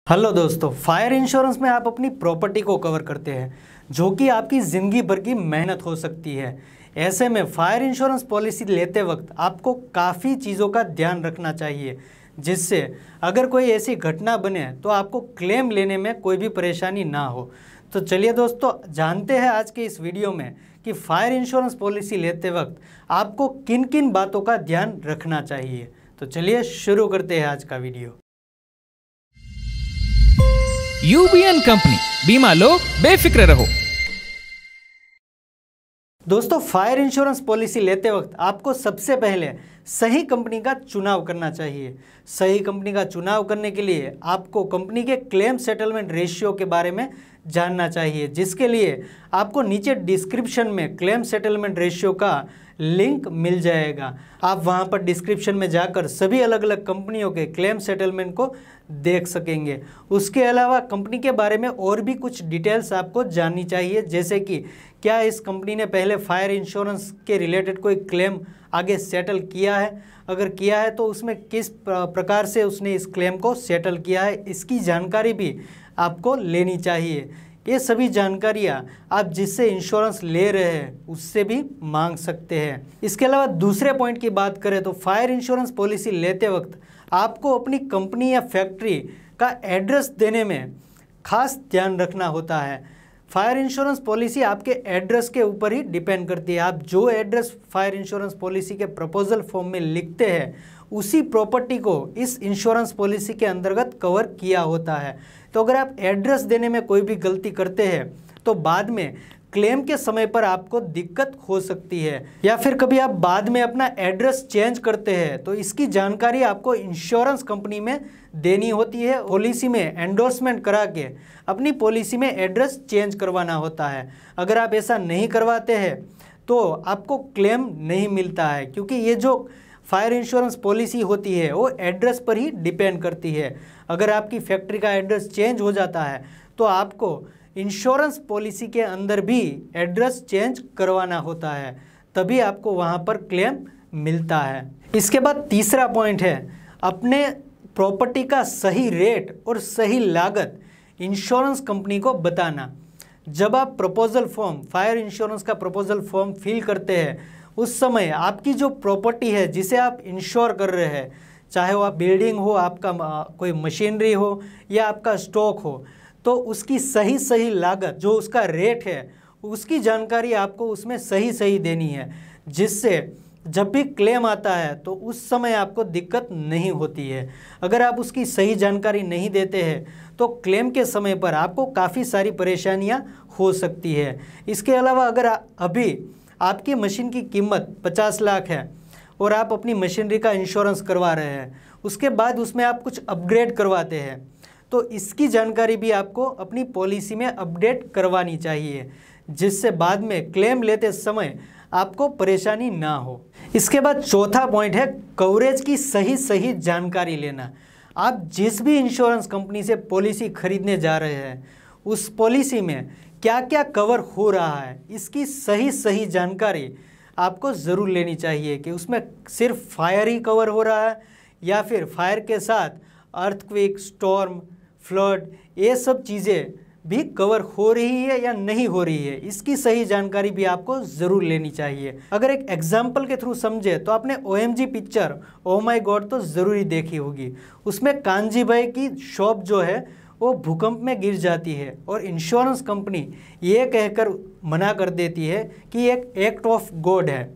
Hello दोस्तों, fire insurance में आप अपनी प्रॉपर्टी को कवर करते हैं जो कि आपकी ज़िंदगी भर की मेहनत हो सकती है। ऐसे में फायर इंश्योरेंस पॉलिसी लेते वक्त आपको काफ़ी चीज़ों का ध्यान रखना चाहिए, जिससे अगर कोई ऐसी घटना बने तो आपको क्लेम लेने में कोई भी परेशानी ना हो। तो चलिए दोस्तों, जानते हैं आज के इस वीडियो में कि फायर इंश्योरेंस पॉलिसी लेते वक्त आपको किन किन बातों का ध्यान रखना चाहिए। तो चलिए शुरू करते हैं आज का वीडियो। यूबीएन कंपनी, बीमा लो बेफिक्र रहो। दोस्तों, फायर इंश्योरेंस पॉलिसी लेते वक्त आपको सबसे पहले सही कंपनी का चुनाव करना चाहिए। सही कंपनी का चुनाव करने के लिए आपको कंपनी के क्लेम सेटलमेंट रेशियो के बारे में जानना चाहिए, जिसके लिए आपको नीचे डिस्क्रिप्शन में क्लेम सेटलमेंट रेशियो का लिंक मिल जाएगा। आप वहां पर डिस्क्रिप्शन में जाकर सभी अलग अलग कंपनियों के क्लेम सेटलमेंट को देख सकेंगे। उसके अलावा कंपनी के बारे में और भी कुछ डिटेल्स आपको जाननी चाहिए, जैसे कि क्या इस कंपनी ने पहले फायर इंश्योरेंस के रिलेटेड कोई क्लेम आगे सेटल किया है, अगर किया है तो उसमें किस प्रकार से उसने इस क्लेम को सेटल किया है, इसकी जानकारी भी आपको लेनी चाहिए। ये सभी जानकारियाँ आप जिससे इंश्योरेंस ले रहे हैं उससे भी मांग सकते हैं। इसके अलावा दूसरे पॉइंट की बात करें तो फायर इंश्योरेंस पॉलिसी लेते वक्त आपको अपनी कंपनी या फैक्ट्री का एड्रेस देने में खास ध्यान रखना होता है। फायर इंश्योरेंस पॉलिसी आपके एड्रेस के ऊपर ही डिपेंड करती है। आप जो एड्रेस फायर इंश्योरेंस पॉलिसी के प्रपोजल फॉर्म में लिखते हैं उसी प्रॉपर्टी को इस इंश्योरेंस पॉलिसी के अंतर्गत कवर किया होता है। तो अगर आप एड्रेस देने में कोई भी गलती करते हैं तो बाद में क्लेम के समय पर आपको दिक्कत हो सकती है, या फिर कभी आप बाद में अपना एड्रेस चेंज करते हैं तो इसकी जानकारी आपको इंश्योरेंस कंपनी में देनी होती है। पॉलिसी में एंडोर्समेंट करा के अपनी पॉलिसी में एड्रेस चेंज करवाना होता है। अगर आप ऐसा नहीं करवाते हैं तो आपको क्लेम नहीं मिलता है, क्योंकि ये जो फायर इंश्योरेंस पॉलिसी होती है वो एड्रेस पर ही डिपेंड करती है। अगर आपकी फैक्ट्री का एड्रेस चेंज हो जाता है तो आपको इंश्योरेंस पॉलिसी के अंदर भी एड्रेस चेंज करवाना होता है, तभी आपको वहाँ पर क्लेम मिलता है। इसके बाद तीसरा पॉइंट है अपने प्रॉपर्टी का सही रेट और सही लागत इंश्योरेंस कंपनी को बताना। जब आप प्रपोजल फॉर्म, फायर इंश्योरेंस का प्रपोजल फॉर्म फिल करते हैं उस समय आपकी जो प्रॉपर्टी है जिसे आप इंश्योर कर रहे हैं, चाहे वो आप बिल्डिंग हो, आपका कोई मशीनरी हो या आपका स्टॉक हो, तो उसकी सही लागत, जो उसका रेट है, उसकी जानकारी आपको उसमें सही देनी है, जिससे जब भी क्लेम आता है तो उस समय आपको दिक्कत नहीं होती है। अगर आप उसकी सही जानकारी नहीं देते हैं तो क्लेम के समय पर आपको काफ़ी सारी परेशानियां हो सकती है। इसके अलावा अगर अभी आपकी मशीन की कीमत 50 लाख है और आप अपनी मशीनरी का इंश्योरेंस करवा रहे हैं, उसके बाद उसमें आप कुछ अपग्रेड करवाते हैं, तो इसकी जानकारी भी आपको अपनी पॉलिसी में अपडेट करवानी चाहिए, जिससे बाद में क्लेम लेते समय आपको परेशानी ना हो। इसके बाद चौथा पॉइंट है कवरेज की सही जानकारी लेना। आप जिस भी इंश्योरेंस कंपनी से पॉलिसी खरीदने जा रहे हैं उस पॉलिसी में क्या क्या कवर हो रहा है, इसकी सही जानकारी आपको ज़रूर लेनी चाहिए कि उसमें सिर्फ फायर ही कवर हो रहा है या फिर फायर के साथ अर्थक्वेक, स्टॉर्म, फ्लड, ये सब चीज़ें भी कवर हो रही है या नहीं हो रही है, इसकी सही जानकारी भी आपको ज़रूर लेनी चाहिए। अगर एक एग्जाम्पल के थ्रू समझे तो आपने OMG पिक्चर ओ माई गॉड तो ज़रूर ही देखी होगी। उसमें कांजी भाई की शॉप जो है वो भूकंप में गिर जाती है और इंश्योरेंस कंपनी ये कहकर मना कर देती है कि एक एक्ट ऑफ गॉड है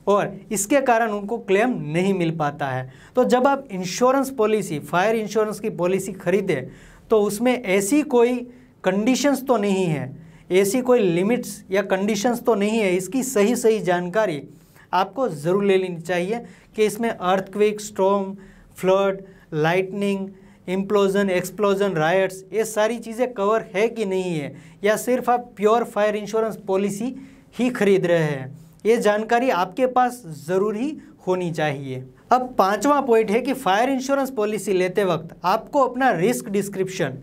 और इसके कारण उनको क्लेम नहीं मिल पाता है। तो जब आप इंश्योरेंस पॉलिसी, फायर इंश्योरेंस की पॉलिसी खरीदें तो उसमें ऐसी कोई कंडीशंस तो नहीं है, ऐसी कोई लिमिट्स या कंडीशंस तो नहीं है, इसकी सही जानकारी आपको ज़रूर ले लेनी चाहिए कि इसमें earthquake, storm, flood, lightning, implosion, explosion, riots, ये सारी चीज़ें कवर है कि नहीं है, या सिर्फ आप प्योर फायर इंश्योरेंस पॉलिसी ही खरीद रहे हैं, ये जानकारी आपके पास ज़रूर ही होनी चाहिए। अब पांचवा पॉइंट है कि फायर इंश्योरेंस पॉलिसी लेते वक्त आपको अपना रिस्क डिस्क्रिप्शन,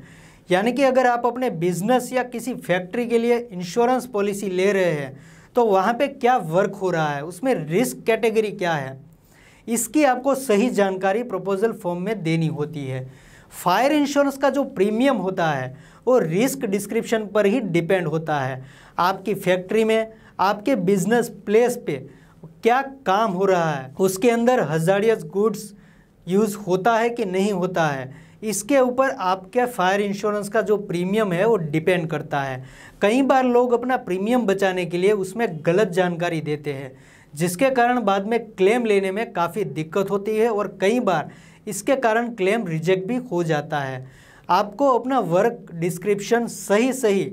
यानी कि अगर आप अपने बिजनेस या किसी फैक्ट्री के लिए इंश्योरेंस पॉलिसी ले रहे हैं तो वहाँ पे क्या वर्क हो रहा है, उसमें रिस्क कैटेगरी क्या है, इसकी आपको सही जानकारी प्रपोजल फॉर्म में देनी होती है। फायर इंश्योरेंस का जो प्रीमियम होता है वो रिस्क डिस्क्रिप्शन पर ही डिपेंड होता है। आपकी फैक्ट्री में, आपके बिजनेस प्लेस पे क्या काम हो रहा है, उसके अंदर हजार्डियस गुड्स यूज़ होता है कि नहीं होता है, इसके ऊपर आपके फायर इंश्योरेंस का जो प्रीमियम है वो डिपेंड करता है। कई बार लोग अपना प्रीमियम बचाने के लिए उसमें गलत जानकारी देते हैं, जिसके कारण बाद में क्लेम लेने में काफ़ी दिक्कत होती है और कई बार इसके कारण क्लेम रिजेक्ट भी हो जाता है। आपको अपना वर्क डिस्क्रिप्शन सही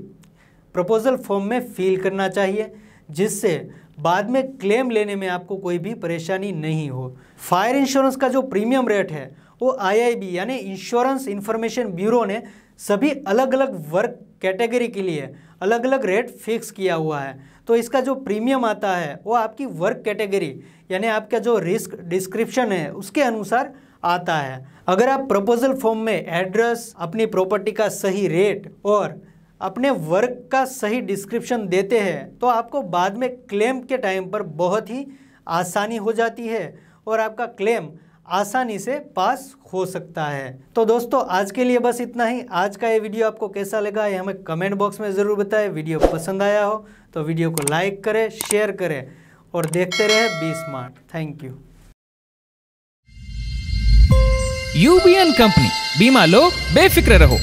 प्रपोजल फॉर्म में फिल करना चाहिए, जिससे बाद में क्लेम लेने में आपको कोई भी परेशानी नहीं हो। फायर इंश्योरेंस का जो प्रीमियम रेट है वो IIB यानी इंश्योरेंस इंफॉर्मेशन ब्यूरो ने सभी अलग अलग वर्क कैटेगरी के लिए अलग अलग रेट फिक्स किया हुआ है। तो इसका जो प्रीमियम आता है वो आपकी वर्क कैटेगरी यानी आपका जो रिस्क डिस्क्रिप्शन है उसके अनुसार आता है। अगर आप प्रपोजल फॉर्म में एड्रेस, अपनी प्रॉपर्टी का सही रेट और अपने वर्क का सही डिस्क्रिप्शन देते हैं तो आपको बाद में क्लेम के टाइम पर बहुत ही आसानी हो जाती है और आपका क्लेम आसानी से पास हो सकता है। तो दोस्तों आज के लिए बस इतना ही। आज का ये वीडियो आपको कैसा लगा ये हमें कमेंट बॉक्स में ज़रूर बताएं। वीडियो पसंद आया हो तो वीडियो को लाइक करें, शेयर करें और देखते रहे be smart. Thank you. UBN company, बीमा लो बेफिक्र रहो।